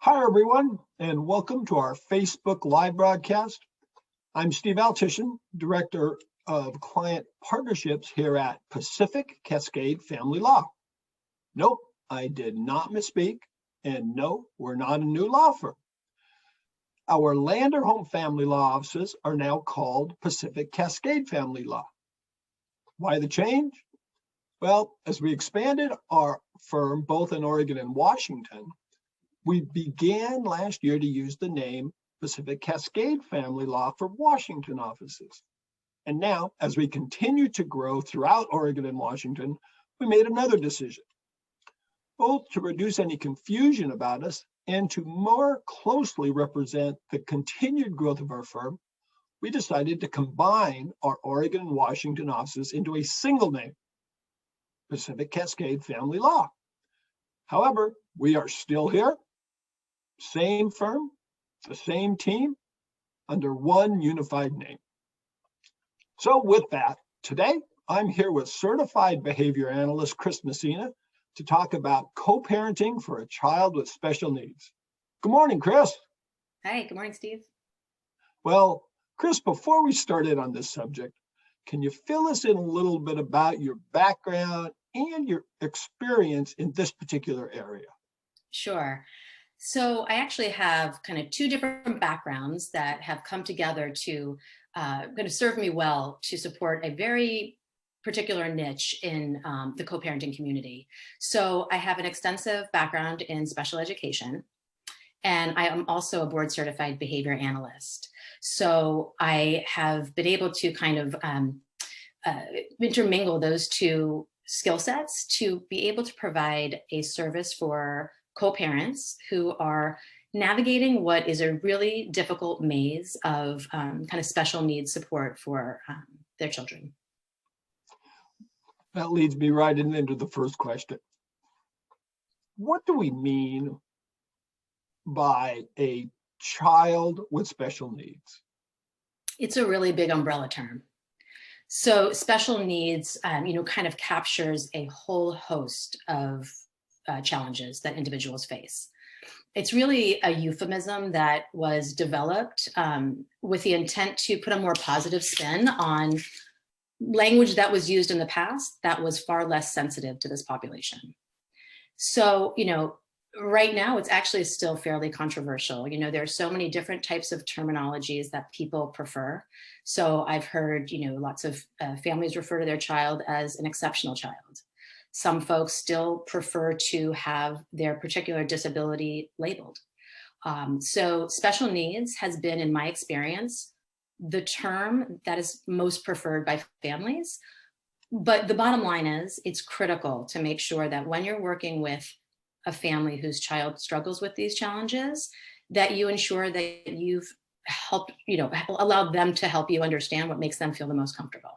Hi, everyone, and welcome to our Facebook Live broadcast. I'm Steve Altishan, Director of Client Partnerships here at Pacific Cascade Family Law. Nope, I did not misspeak, and no, we're not a new law firm. Our land or home family law offices are now called Pacific Cascade Family Law. Why the change? Well, as we expanded our firm both in Oregon and Washington, we began last year to use the name Pacific Cascade Family Law for Washington offices. And now, as we continue to grow throughout Oregon and Washington, we made another decision, both to reduce any confusion about us and to more closely represent the continued growth of our firm. We decided to combine our Oregon and Washington offices into a single name, Pacific Cascade Family Law. However, we are still here, same firm, the same team, under one unified name. So with that, today I'm here with certified behavior analyst Chris Messina to talk about co-parenting for a child with special needs. Good morning, Chris. Hi, good morning, Steve. Well, Chris, before we started on this subject, can you fill us in a little bit about your background and your experience in this particular area? Sure. So I actually have kind of two different backgrounds that have come together to going to serve me well to support a very particular niche in the co-parenting community. So I have an extensive background in special education, and I am also a board certified behavior analyst. So I have been able to kind of intermingle those two skill sets to be able to provide a service for co-parents who are navigating what is a really difficult maze of kind of special needs support for their children. That leads me right into the first question. What do we mean by a child with special needs? It's a really big umbrella term. So special needs, kind of captures a whole host of challenges that individuals face. It's really a euphemism that was developed with the intent to put a more positive spin on language that was used in the past that was far less sensitive to this population. So, right now it's actually still fairly controversial. There are so many different types of terminologies that people prefer. So I've heard, lots of families refer to their child as an exceptional child. Some folks still prefer to have their particular disability labeled. So special needs has been, in my experience, the term that is most preferred by families. But the bottom line is it's critical to make sure that when you're working with a family whose child struggles with these challenges, that you ensure that you've helped, allowed them to help you understand what makes them feel the most comfortable.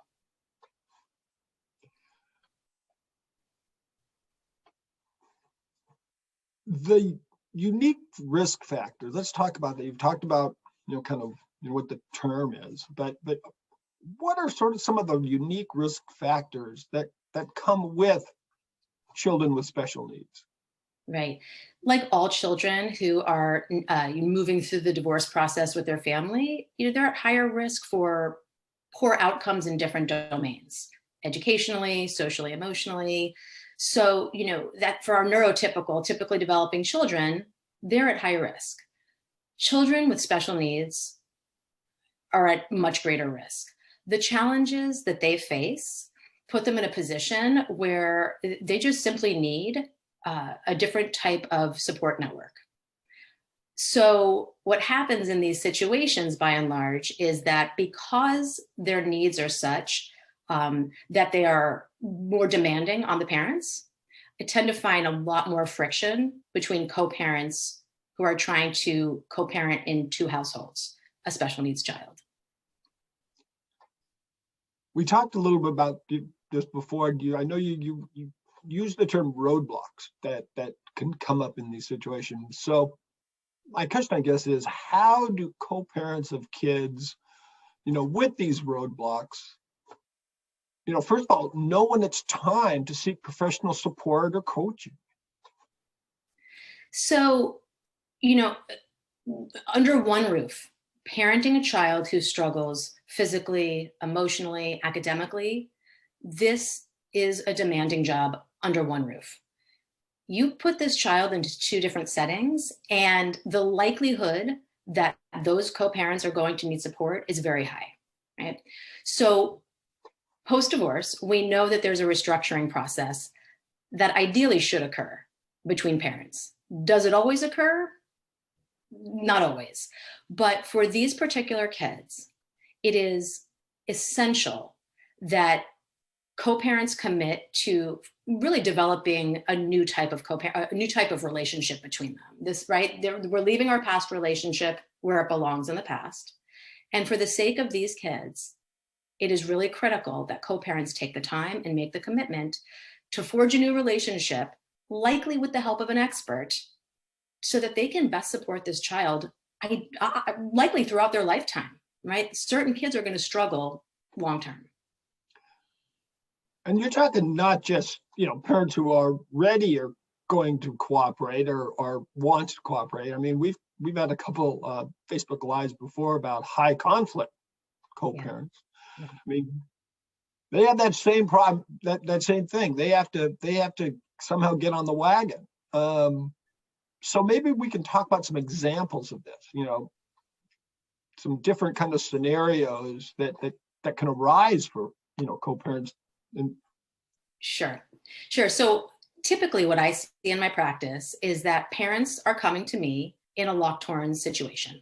The unique risk factors, let's talk about that. You've talked about, what the term is, but what are sort of some of the unique risk factors that come with children with special needs? Right. Like all children who are moving through the divorce process with their family, they're at higher risk for poor outcomes in different domains, educationally, socially, emotionally. So, that for our neurotypical, typically developing children, they're at high risk. Children with special needs are at much greater risk. The challenges that they face put them in a position where they just simply need a different type of support network. So what happens in these situations, by and large, is that because their needs are such that they are more demanding on the parents, I tend to find a lot more friction between co-parents who are trying to co-parent in two households, a special needs child. We talked a little bit about this before. I know you use the term roadblocks that can come up in these situations. So my question, I guess, is how do co-parents of kids, with these roadblocks, first of all, know when it's time to seek professional support or coaching? So, you know, under one roof, parenting a child who struggles physically, emotionally, academically, this is a demanding job under one roof. You put this child into two different settings, and the likelihood that those co-parents are going to need support is very high, right? So post-divorce, we know that there's a restructuring process that ideally should occur between parents. Does it always occur? Not always. But for these particular kids, it is essential that co-parents commit to really developing a new type of relationship between them. This, right? We're leaving our past relationship where it belongs in the past. And for the sake of these kids, it is really critical that co-parents take the time and make the commitment to forge a new relationship, likely with the help of an expert, so that they can best support this child, likely throughout their lifetime, right? Certain kids are going to struggle long-term. And you're talking not just, parents who are ready or going to cooperate or want to cooperate. I mean, we've had a couple Facebook Lives before about high conflict co-parents. Yeah. I mean, they have that same problem, that same thing. They have to somehow get on the wagon. So maybe we can talk about some examples of this, some different kind of scenarios that can arise for, co-parents. Sure. So typically what I see in my practice is that parents are coming to me in a locked-horn situation.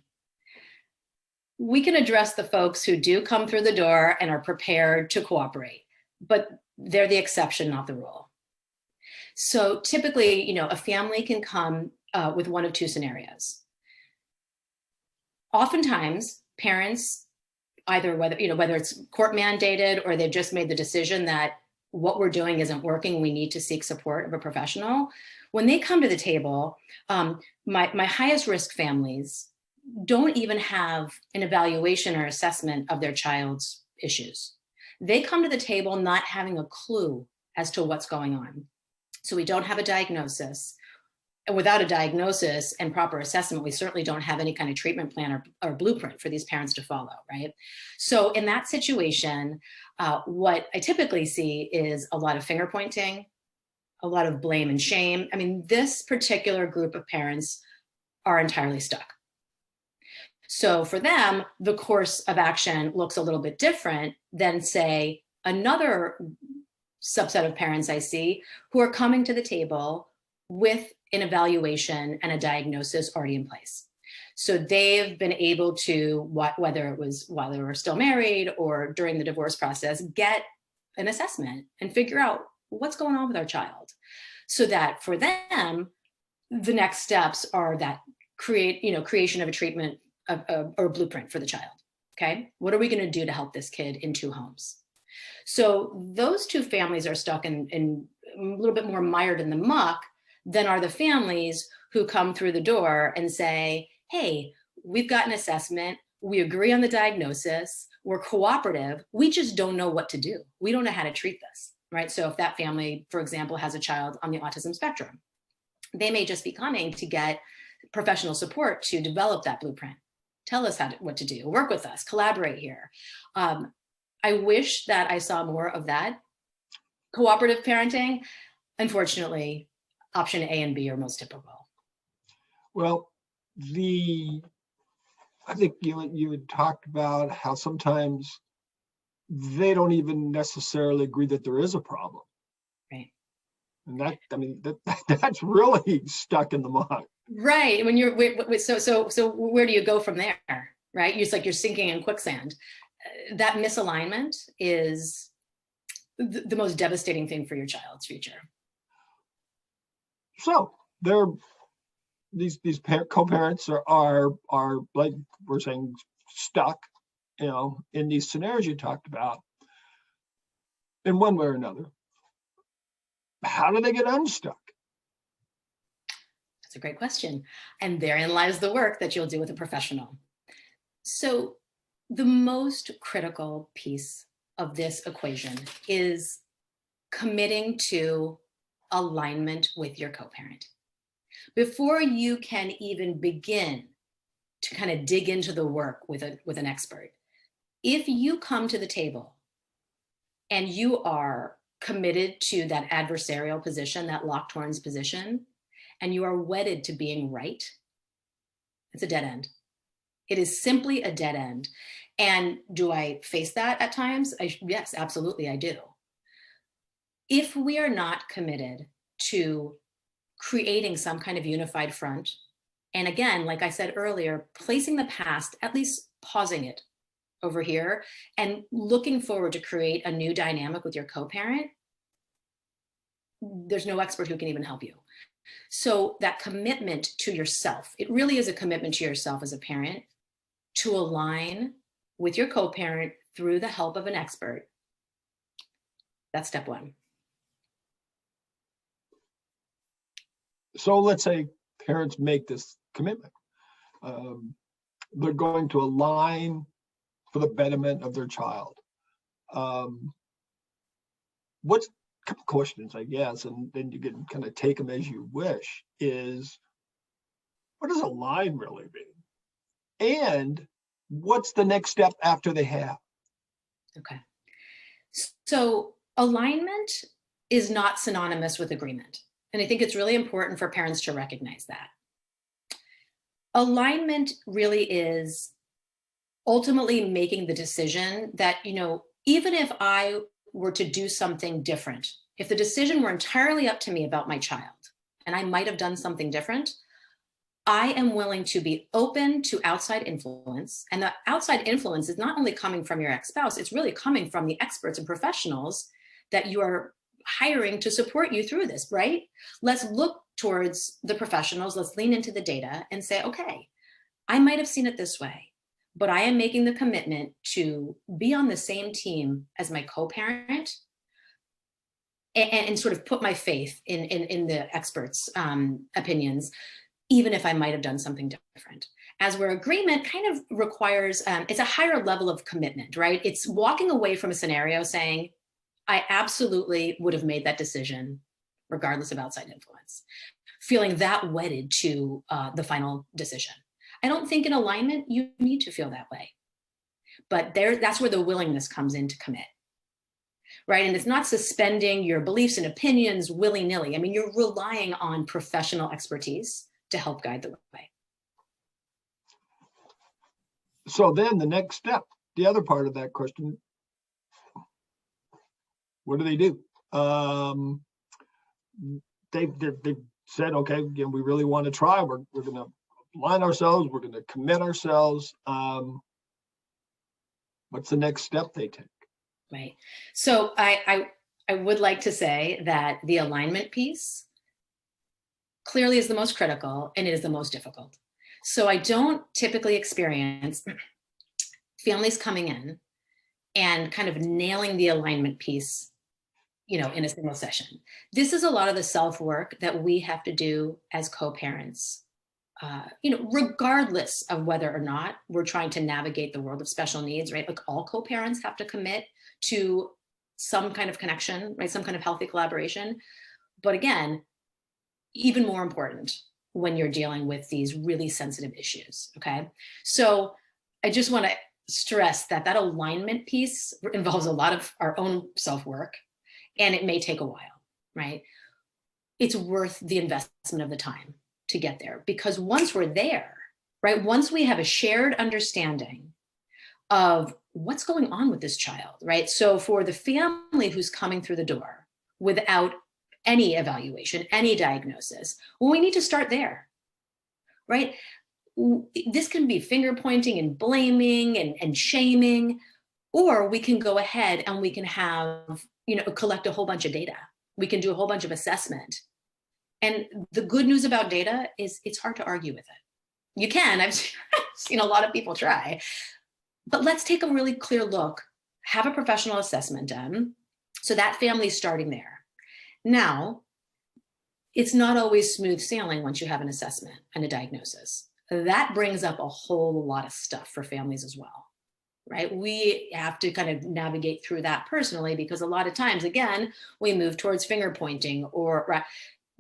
We can address the folks who do come through the door and are prepared to cooperate, but they're the exception, not the rule. So typically, a family can come with one of two scenarios. Oftentimes, parents, either whether it's court mandated or they've just made the decision that what we're doing isn't working, we need to seek support of a professional. When they come to the table, my highest risk families don't even have an evaluation or assessment of their child's issues. They come to the table not having a clue as to what's going on. So we don't have a diagnosis. And without a diagnosis and proper assessment, we certainly don't have any kind of treatment plan or blueprint for these parents to follow, right? So in that situation, what I typically see is a lot of finger pointing, a lot of blame and shame. I mean, this particular group of parents are entirely stuck. So for them, the course of action looks a little bit different than, say, another subset of parents I see who are coming to the table with an evaluation and a diagnosis already in place. So they've been able to, whether it was while they were still married or during the divorce process, get an assessment and figure out what's going on with our child. So that for them, the next steps are that creation of a treatment or a blueprint for the child. Okay, what are we going to do to help this kid in two homes? So those two families are stuck in a little bit more mired in the muck than are the families who come through the door and say, hey, we've got an assessment, we agree on the diagnosis, we're cooperative, we just don't know what to do. We don't know how to treat this, right? So if that family, for example, has a child on the autism spectrum, they may just be coming to get professional support to develop that blueprint. Tell us what to do, work with us, collaborate here. I wish that I saw more of that cooperative parenting. Unfortunately, option A and B are most typical. Well, I think you had talked about how sometimes they don't even necessarily agree that there is a problem. Right. And that's really stuck in the muck. Right. When you're so where do you go from there? Right. You're sinking in quicksand. That misalignment is the most devastating thing for your child's future. So these co-parents are like we're saying stuck, in these scenarios you talked about, in one way or another. How do they get unstuck? That's a great question. And therein lies the work that you'll do with a professional. So the most critical piece of this equation is committing to alignment with your co-parent. before you can even begin to kind of dig into the work with an expert. If you come to the table and you are committed to that adversarial position, that locked horns position, and you are wedded to being right, it's a dead end. It is simply a dead end. And do I face that at times? Yes, absolutely, I do. If we are not committed to creating some kind of unified front, and again, like I said earlier, placing the past, at least pausing it over here and looking forward to create a new dynamic with your co-parent, there's no expert who can even help you. So that commitment to yourself, it really is a commitment to yourself as a parent to align with your co-parent through the help of an expert. That's step one. So let's say parents make this commitment. They're going to align for the betterment of their child. What's a couple questions, I guess, and then you can kind of take them as you wish, is what does align really mean? And what's the next step after they have? Okay. So alignment is not synonymous with agreement. And I think it's really important for parents to recognize that. Alignment really is ultimately making the decision that, even if I were to do something different, if the decision were entirely up to me about my child, and I might have done something different, I am willing to be open to outside influence. And the outside influence is not only coming from your ex-spouse, it's really coming from the experts and professionals that you are hiring to support you through this, right? Let's look towards the professionals, let's lean into the data and say, okay, I might have seen it this way, but I am making the commitment to be on the same team as my co-parent and sort of put my faith in the experts' opinions, even if I might have done something different. As where agreement kind of requires, it's a higher level of commitment, right? It's walking away from a scenario saying, I absolutely would have made that decision regardless of outside influence, feeling that wedded to the final decision. I don't think in alignment, you need to feel that way, but that's where the willingness comes in to commit, right? And it's not suspending your beliefs and opinions willy-nilly. I mean, you're relying on professional expertise to help guide the way. So then the next step, the other part of that question, what do? They've said, okay, again, we really want to try. We're going to align ourselves. We're going to commit ourselves. What's the next step they take? Right. So I would like to say that the alignment piece clearly is the most critical and it is the most difficult. So I don't typically experience families coming in and kind of nailing the alignment piece, in a single session. This is a lot of the self-work that we have to do as co-parents, regardless of whether or not we're trying to navigate the world of special needs, right? Like all co-parents have to commit to some kind of connection, right? Some kind of healthy collaboration. But again, even more important when you're dealing with these really sensitive issues, okay? So I just want to stress that alignment piece involves a lot of our own self-work, and it may take a while, right? It's worth the investment of the time to get there, because once we're there, right? Once we have a shared understanding of what's going on with this child, right? So for the family who's coming through the door without any evaluation, any diagnosis, well, we need to start there, right? This can be finger pointing and blaming and shaming, or we can go ahead and we can have, collect a whole bunch of data. We can do a whole bunch of assessment. And the good news about data is it's hard to argue with it. You can, I've seen a lot of people try, but let's take a really clear look, have a professional assessment done. So that family's starting there. Now, it's not always smooth sailing once you have an assessment and a diagnosis. That brings up a whole lot of stuff for families as well, right? We have to kind of navigate through that personally, because a lot of times, again, we move towards finger pointing or right,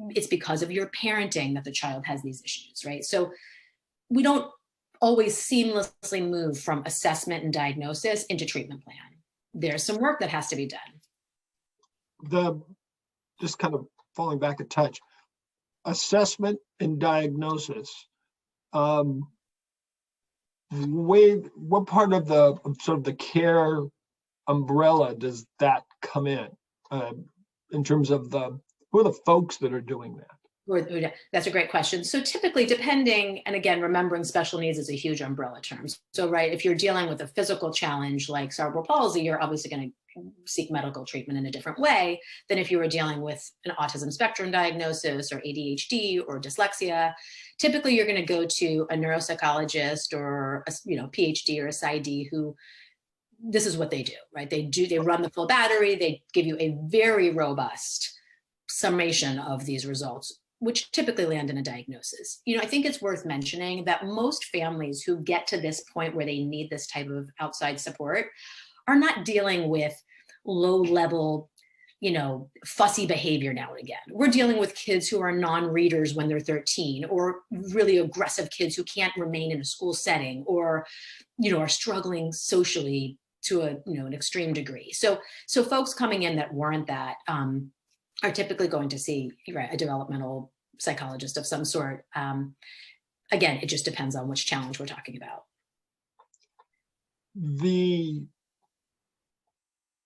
it's because of your parenting that the child has these issues, right? So we don't always seamlessly move from assessment and diagnosis into treatment plan. There's some work that has to be done. Just kind of falling back a touch, assessment and diagnosis. What part of the sort of the care umbrella does that come in terms of who are the folks that are doing that? That's a great question. So typically, depending, and again, remembering special needs is a huge umbrella term. So, right, if you're dealing with a physical challenge like cerebral palsy, you're obviously going to seek medical treatment in a different way than if you were dealing with an autism spectrum diagnosis or ADHD or dyslexia. Typically, you're going to go to a neuropsychologist or a PhD or a PsyD who, this is what they do, right? They run the full battery. They give you a very robust summation of these results, which typically land in a diagnosis. I think it's worth mentioning that most families who get to this point where they need this type of outside support are not dealing with low-level, fussy behavior now and again. We're dealing with kids who are non-readers when they're 13, or really aggressive kids who can't remain in a school setting, or, are struggling socially to an extreme degree. So folks coming in that warrant that, are typically going to see a developmental psychologist of some sort. Again, it just depends on which challenge we're talking about.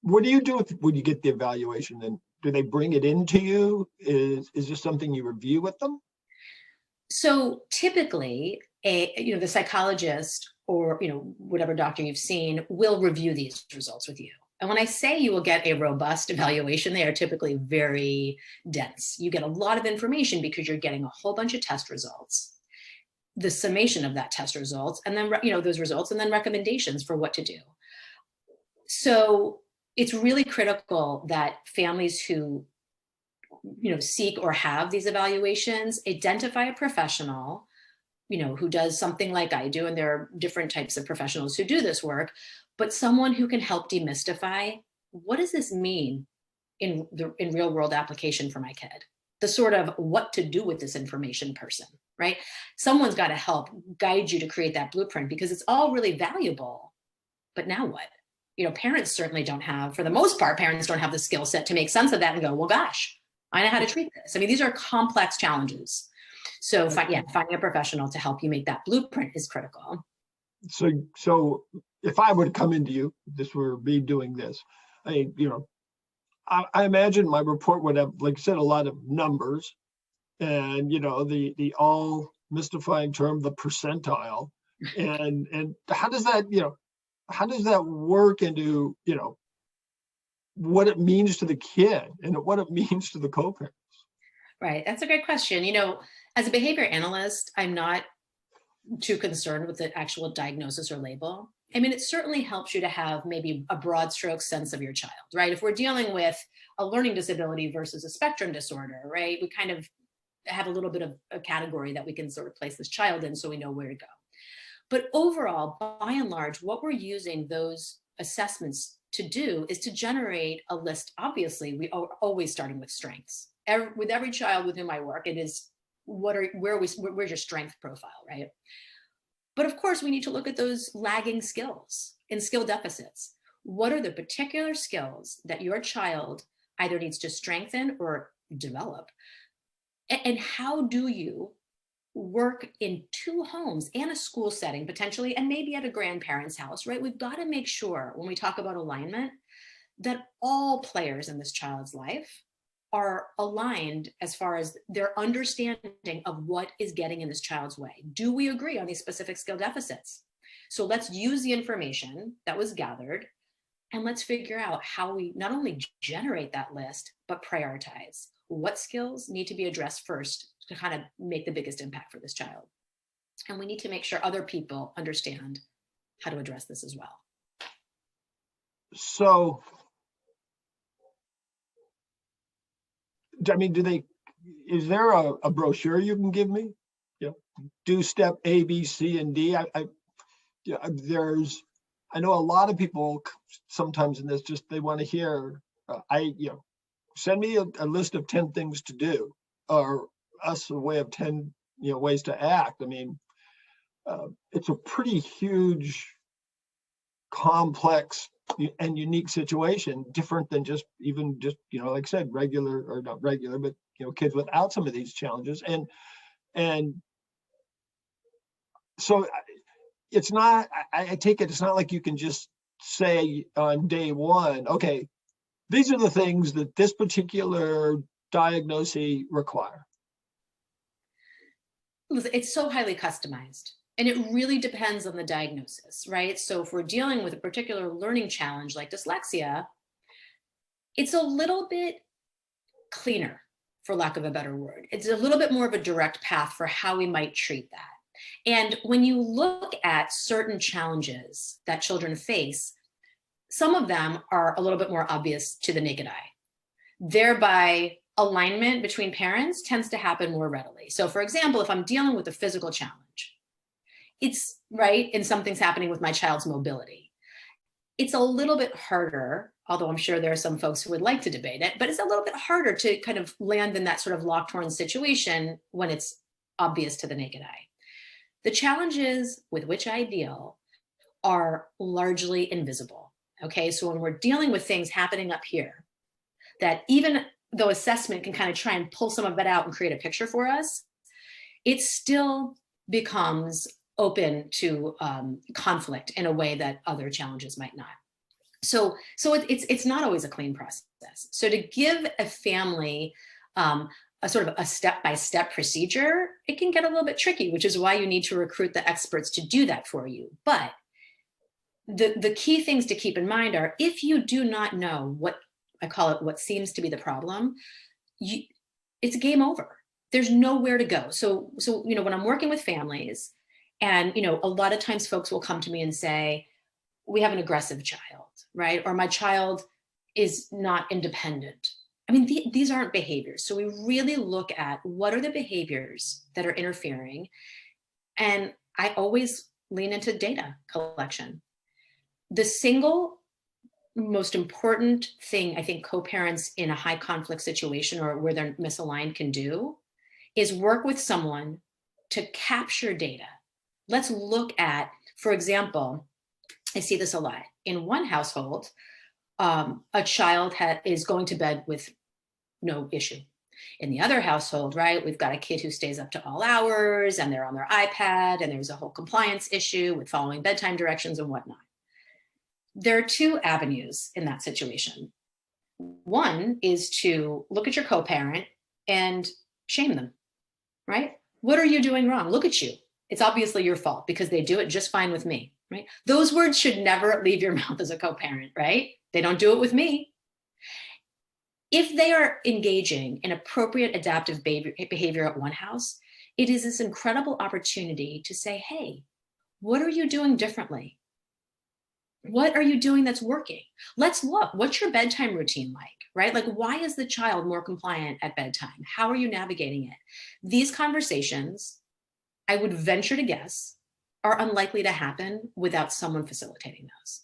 What do you do when you get the evaluation? Then do they bring it into you? Is this something you review with them? So typically, the psychologist or whatever doctor you've seen will review these results with you. And when I say you will get a robust evaluation, they are typically very dense. You get a lot of information because you're getting a whole bunch of test results, the summation of that test results, and then, those results, and then recommendations for what to do. So it's really critical that families who, seek or have these evaluations identify a professional, who does something like I do, and there are different types of professionals who do this work, but someone who can help demystify, what does this mean in real world application for my kid? The sort of what to do with this information person, right? Someone's got to help guide you to create that blueprint, because it's all really valuable, but now what? Parents certainly don't have, for the most part, parents don't have the skill set to make sense of that and go, well, gosh, I know how to treat this. I mean, these are complex challenges. So finding a professional to help you make that blueprint is critical. So if I would come into you, this were me doing this, I imagine my report would have, like I said, a lot of numbers, and the all mystifying term, the percentile, and how does that work into what it means to the kid and what it means to the co-parents? Right, that's a great question. As a behavior analyst, I'm not too concerned with the actual diagnosis or label. I mean, it certainly helps you to have maybe a broad stroke sense of your child, right? If we're dealing with a learning disability versus a spectrum disorder, right, we kind of have a little bit of a category that we can sort of place this child in so we know where to go. But overall, by and large, what we're using those assessments to do is to generate a list. Obviously, we are always starting with strengths. With every child with whom I work, it is where's your strength profile, right? But of course, we need to look at those lagging skills and skill deficits. What are the particular skills that your child either needs to strengthen or develop? And how do you work in two homes and a school setting, potentially, and maybe at a grandparent's house, right? We've got to make sure when we talk about alignment that all players in this child's life are aligned as far as their understanding of what is getting in this child's way. Do we agree on these specific skill deficits? So let's use the information that was gathered, and let's figure out how we not only generate that list, but prioritize what skills need to be addressed first to kind of make the biggest impact for this child. And we need to make sure other people understand how to address this as well. So, I mean, is there a brochure you can give me? Do step A, B, C, and D. I know a lot of people sometimes in this, just they want to hear, send me a list of 10 things to do. or us a way of 10 ways to act. I mean, it's a pretty huge, complex and unique situation, different than just like I said, regular, or not regular, but kids without some of these challenges. And so it's not, I take it, it's not like you can just say on day one, okay, these are the things that this particular diagnosis require. It's so highly customized, and it really depends on the diagnosis, right? So if we're dealing with a particular learning challenge like dyslexia, it's a little bit cleaner, for lack of a better word. It's a little bit more of a direct path for how we might treat that. And when you look at certain challenges that children face, some of them are a little bit more obvious to the naked eye. Thereby, alignment between parents tends to happen more readily. So for example, if I'm dealing with a physical challenge, it's right, and something's happening with my child's mobility, it's a little bit harder, although I'm sure there are some folks who would like to debate it, but it's a little bit harder to kind of land in that sort of locked horn situation when it's obvious to the naked eye. The challenges with which I deal are largely invisible. Okay, so when we're dealing with things happening up here, that even though assessment can kind of try and pull some of it out and create a picture for us, it still becomes open to conflict in a way that other challenges might not. So it's not always a clean process. So to give a family a sort of a step-by-step procedure, it can get a little bit tricky, which is why you need to recruit the experts to do that for you. But the key things to keep in mind are, if you do not know what I call it, what seems to be the problem, it's game over. There's nowhere to go. So when I'm working with families, and a lot of times folks will come to me and say, we have an aggressive child, right? Or my child is not independent. I mean, these aren't behaviors. So we really look at what are the behaviors that are interfering. And I always lean into data collection. The single most important thing I think co-parents in a high conflict situation or where they're misaligned can do is work with someone to capture data. Let's look at, for example, I see this a lot. In one household, a child is going to bed with no issue. In the other household, right, we've got a kid who stays up to all hours and they're on their iPad and there's a whole compliance issue with following bedtime directions and whatnot. There are two avenues in that situation. One is to look at your co-parent and shame them, right? What are you doing wrong? Look at you. It's obviously your fault because they do it just fine with me, right? Those words should never leave your mouth as a co-parent, right? They don't do it with me. If they are engaging in appropriate adaptive behavior at one house, it is this incredible opportunity to say, hey, what are you doing differently? What are you doing that's working? Let's look. What's your bedtime routine like, right? Like, why is the child more compliant at bedtime? How are you navigating it? These conversations, I would venture to guess, are unlikely to happen without someone facilitating those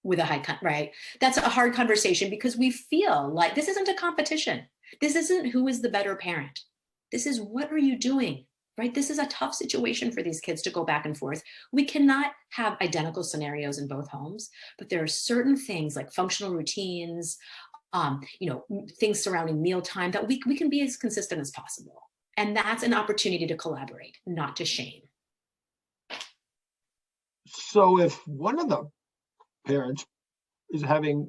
with a right? That's a hard conversation because we feel like this isn't a competition. This isn't who is the better parent. This is what are you doing? Right? This is a tough situation for these kids to go back and forth. We cannot have identical scenarios in both homes, but there are certain things like functional routines, things surrounding mealtime that we can be as consistent as possible. And that's an opportunity to collaborate, not to shame. So if one of the parents is having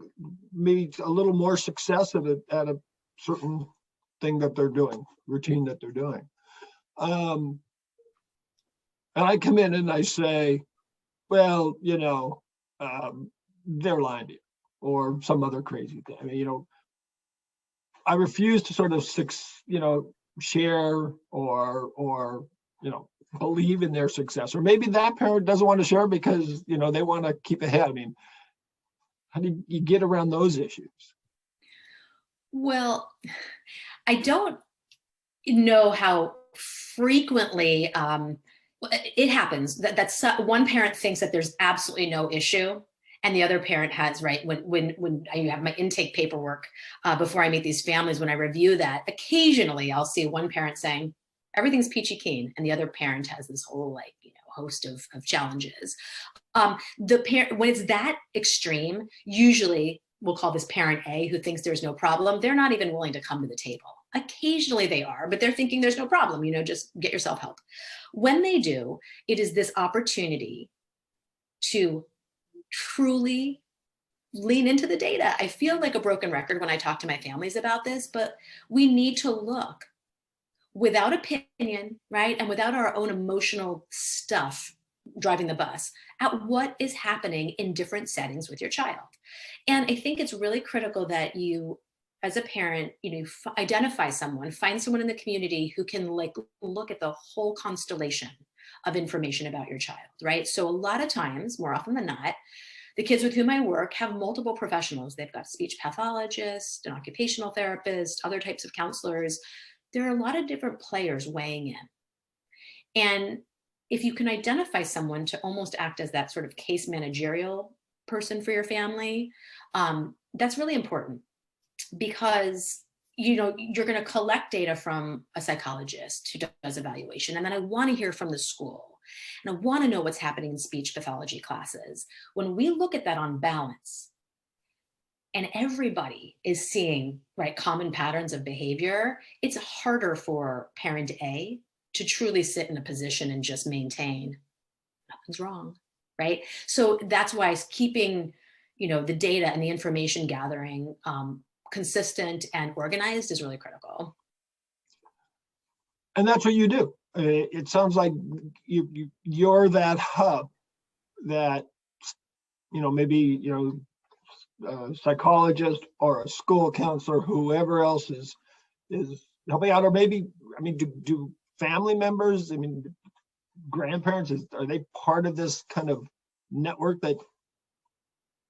maybe a little more success at a certain thing that they're doing, routine that they're doing, and I come in and I say, well, they're lying to you, or some other crazy thing. I mean, I refuse to sort of, share or believe in their success. Or maybe that parent doesn't want to share because, they want to keep ahead. I mean, how do you get around those issues? Well, I don't know how frequently it happens that one parent thinks that there's absolutely no issue And the other parent has, right, when I have my intake paperwork before I meet these families, when I review that, occasionally I'll see one parent saying, everything's peachy keen, and the other parent has this whole like, host of challenges. The parent, when it's that extreme, usually we'll call this parent A who thinks there's no problem. They're not even willing to come to the table. Occasionally they are, but they're thinking there's no problem, just get yourself help. When they do, it is this opportunity to truly lean into the data. I feel like a broken record when I talk to my families about this, but we need to look without opinion, right? And without our own emotional stuff driving the bus at what is happening in different settings with your child. And I think it's really critical that you, as a parent, identify someone, find someone in the community who can look at the whole constellation of information about your child, right? So a lot of times, more often than not, the kids with whom I work have multiple professionals. They've got speech pathologists, an occupational therapist, other types of counselors. There are a lot of different players weighing in. And if you can identify someone to almost act as that sort of case managerial person for your family, that's really important, because you're going to collect data from a psychologist who does evaluation. And then I want to hear from the school. And I want to know what's happening in speech pathology classes. When we look at that on balance, and everybody is seeing, right, common patterns of behavior, it's harder for parent A to truly sit in a position and just maintain nothing's wrong, right? So that's why keeping, the data and the information gathering consistent and organized is really critical. And that's what you do. It sounds like you're that hub that, maybe, a psychologist or a school counselor, whoever else is helping out, or maybe, do family members, grandparents, are they part of this kind of network that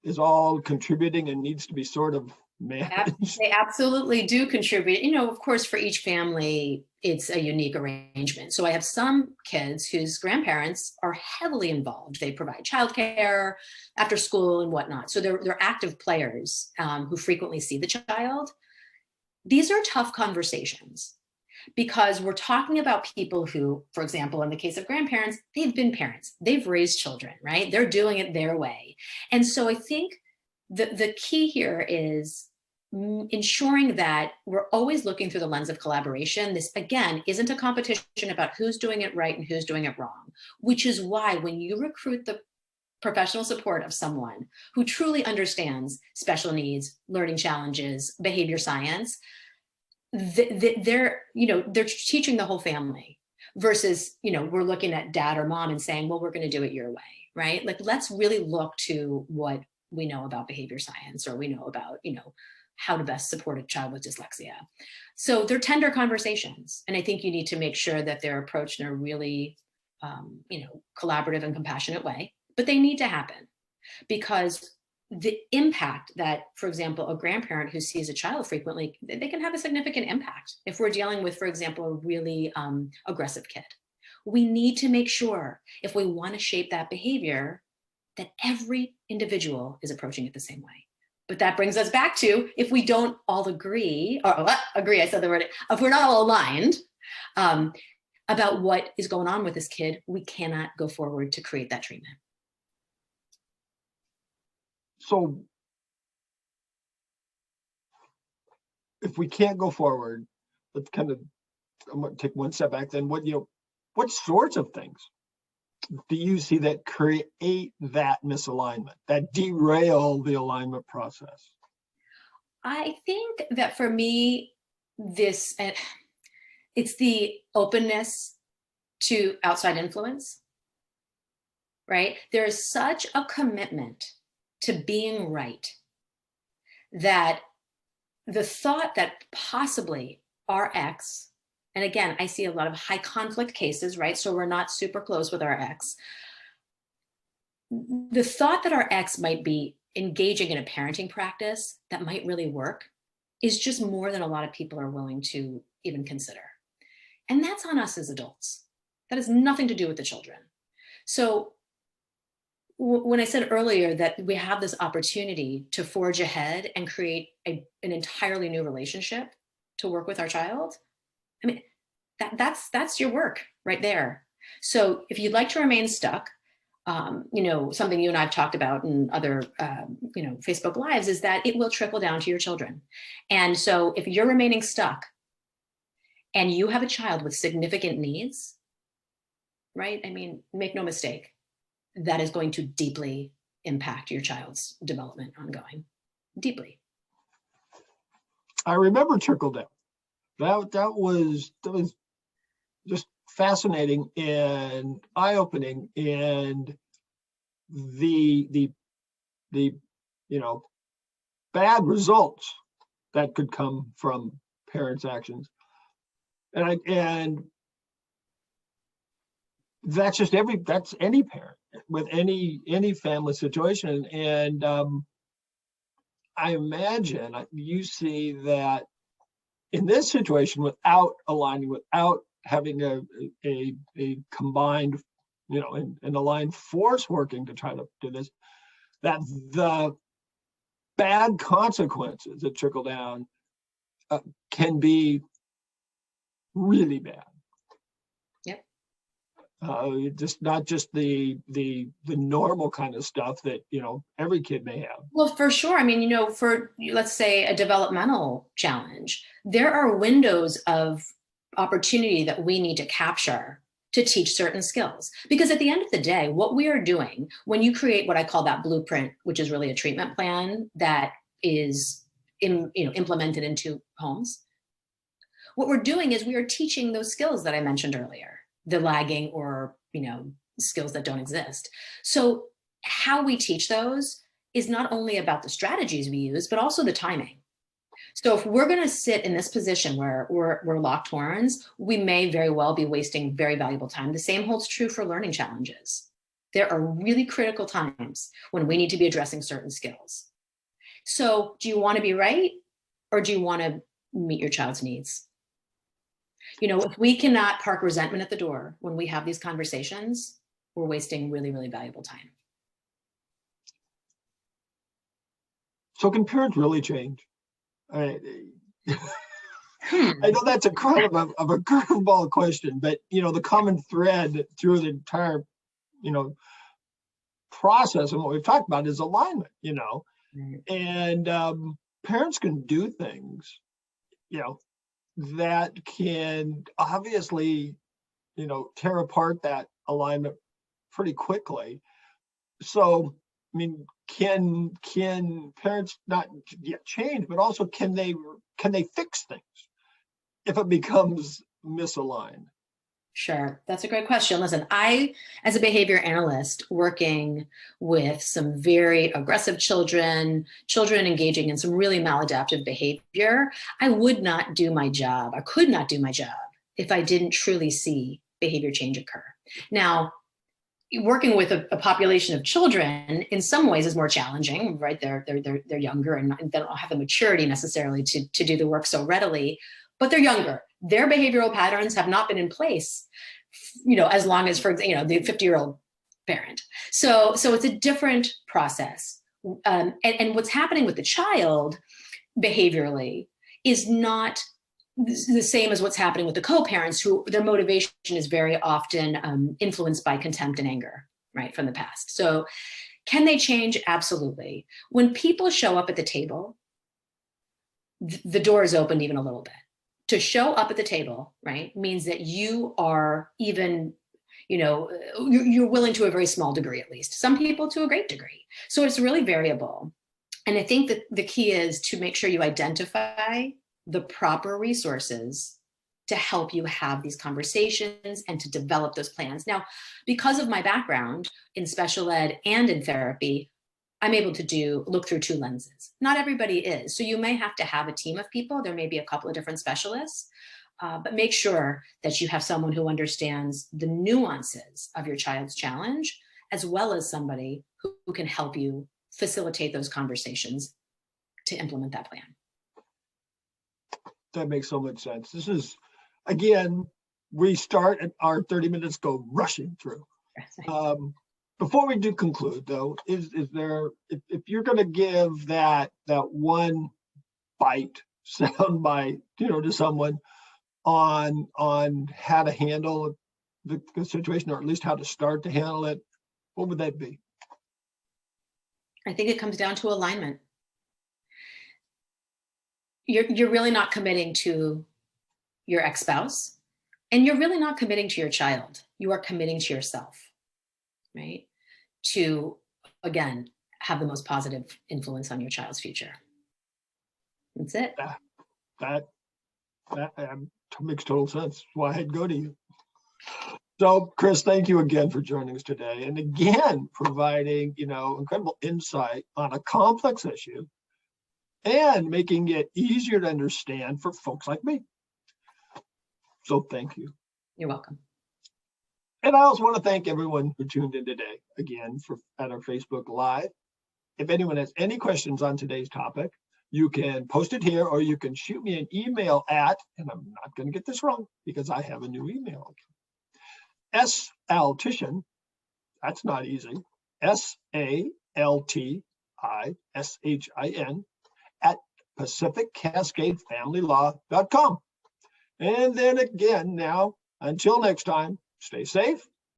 is all contributing and needs to be sort of managed? They absolutely do contribute. Of course, for each family, it's a unique arrangement. So I have some kids whose grandparents are heavily involved. They provide childcare, after school and whatnot. So they're active players who frequently see the child. These are tough conversations, because we're talking about people who, for example, in the case of grandparents, they've been parents, they've raised children, right? They're doing it their way. And so I think the key here is ensuring that we're always looking through the lens of collaboration. This, again, isn't a competition about who's doing it right and who's doing it wrong, which is why when you recruit the professional support of someone who truly understands special needs, learning challenges, behavior science, they're teaching the whole family, versus, we're looking at dad or mom and saying, well, we're going to do it your way, right? Like, let's really look to what we know about behavior science, or we know about, how to best support a child with dyslexia. So they're tender conversations. And I think you need to make sure that they're approached in a really, collaborative and compassionate way, but they need to happen, because the impact that, for example, a grandparent who sees a child frequently, they can have a significant impact. If we're dealing with, for example, a really aggressive kid, we need to make sure, if we want to shape that behavior, that every individual is approaching it the same way. But that brings us back to, if we don't all agree, I said the word, if we're not all aligned about what is going on with this kid, we cannot go forward to create that treatment. So if we can't go forward, let's I'm going to take one step back. Then what sorts of things do you see that create that misalignment, that derail the alignment process? I think that for me, it's the openness to outside influence, right? There is such a commitment to being right that the thought that possibly our ex, and again, I see a lot of high conflict cases, right? So we're not super close with our ex. The thought that our ex might be engaging in a parenting practice that might really work is just more than a lot of people are willing to even consider. And that's on us as adults. That has nothing to do with the children. So when I said earlier that we have this opportunity to forge ahead and create an entirely new relationship to work with our child, I mean, that's your work right there. So if you'd like to remain stuck, something you and I've talked about in other, Facebook Lives is that it will trickle down to your children. And so if you're remaining stuck and you have a child with significant needs, right? I mean, make no mistake, that is going to deeply impact your child's development ongoing, deeply. I remember trickle down. That was just fascinating and eye-opening, and the bad results that could come from parents' actions, and that's any parent with any family situation. And I imagine you see that in this situation, without aligning, without having a combined, an aligned force working to try to do this, that the bad consequences that trickle down can be really bad. Yep. Just not just the normal kind of stuff that every kid may have. Well, for sure. I mean, for, let's say, a developmental challenge, there are windows of opportunity that we need to capture to teach certain skills. Because at the end of the day, what we are doing when you create what I call that blueprint, which is really a treatment plan that is implemented into homes, what we're doing is we are teaching those skills that I mentioned earlier, the lagging or skills that don't exist. So how we teach those is not only about the strategies we use, but also the timing. So if we're going to sit in this position where we're locked horns, we may very well be wasting very valuable time. The same holds true for learning challenges. There are really critical times when we need to be addressing certain skills. So do you want to be right, or do you want to meet your child's needs? If we cannot park resentment at the door when we have these conversations, we're wasting really, really valuable time. So can parents really change? I know that's a kind of a curveball question, but the common thread through the entire process and what we've talked about is alignment. Right. And parents can do things that can obviously tear apart that alignment pretty quickly. So I mean, can parents not yet change, but also can they fix things if it becomes misaligned? Sure. That's a great question. Listen, I, as a behavior analyst working with some very aggressive children engaging in some really maladaptive behavior, I would not do my job. I could not do my job if I didn't truly see behavior change occur. Now, working with a population of children in some ways is more challenging, right? They're younger and they don't have the maturity necessarily to do the work so readily, but they're younger. Their behavioral patterns have not been in place, as long as, for example, the 50-year-old parent. So it's a different process. And what's happening with the child behaviorally is not the same as what's happening with the co-parents, who their motivation is very often influenced by contempt and anger, right, from the past. So can they change? Absolutely. When people show up at the table, the door is opened even a little bit. To show up at the table, right, means that you are even, you're willing to a very small degree, at least. Some people to a great degree. So it's really variable. And I think that the key is to make sure you identify the proper resources to help you have these conversations and to develop those plans. Now, because of my background in special ed and in therapy, I'm able to look through two lenses. Not everybody is. So you may have to have a team of people. There may be a couple of different specialists, but make sure that you have someone who understands the nuances of your child's challenge, as well as somebody who can help you facilitate those conversations to implement that plan. That makes so much sense. This is, again, we start and our 30 minutes go rushing through. Before we do conclude, though, is there, if you're going to give that one bite, sound bite, to someone on how to handle the situation, or at least how to start to handle it, what would that be? I think it comes down to alignment. You're really not committing to your ex-spouse, and you're really not committing to your child. You are committing to yourself, right? To, again, have the most positive influence on your child's future. That's it. That makes total sense. Why I'd go to you. So, Chris, thank you again for joining us today, and again providing incredible insight on a complex issue and making it easier to understand for folks like me. So, thank you. You're welcome. And I also want to thank everyone who tuned in today, again, at our Facebook Live. If anyone has any questions on today's topic, you can post it here, or you can shoot me an email at, and I'm not going to get this wrong because I have a new email account, saltishin, that's not easy, SALTISHIN at PacificCascadeFamilyLaw.com. And then again, now, until next time, stay safe,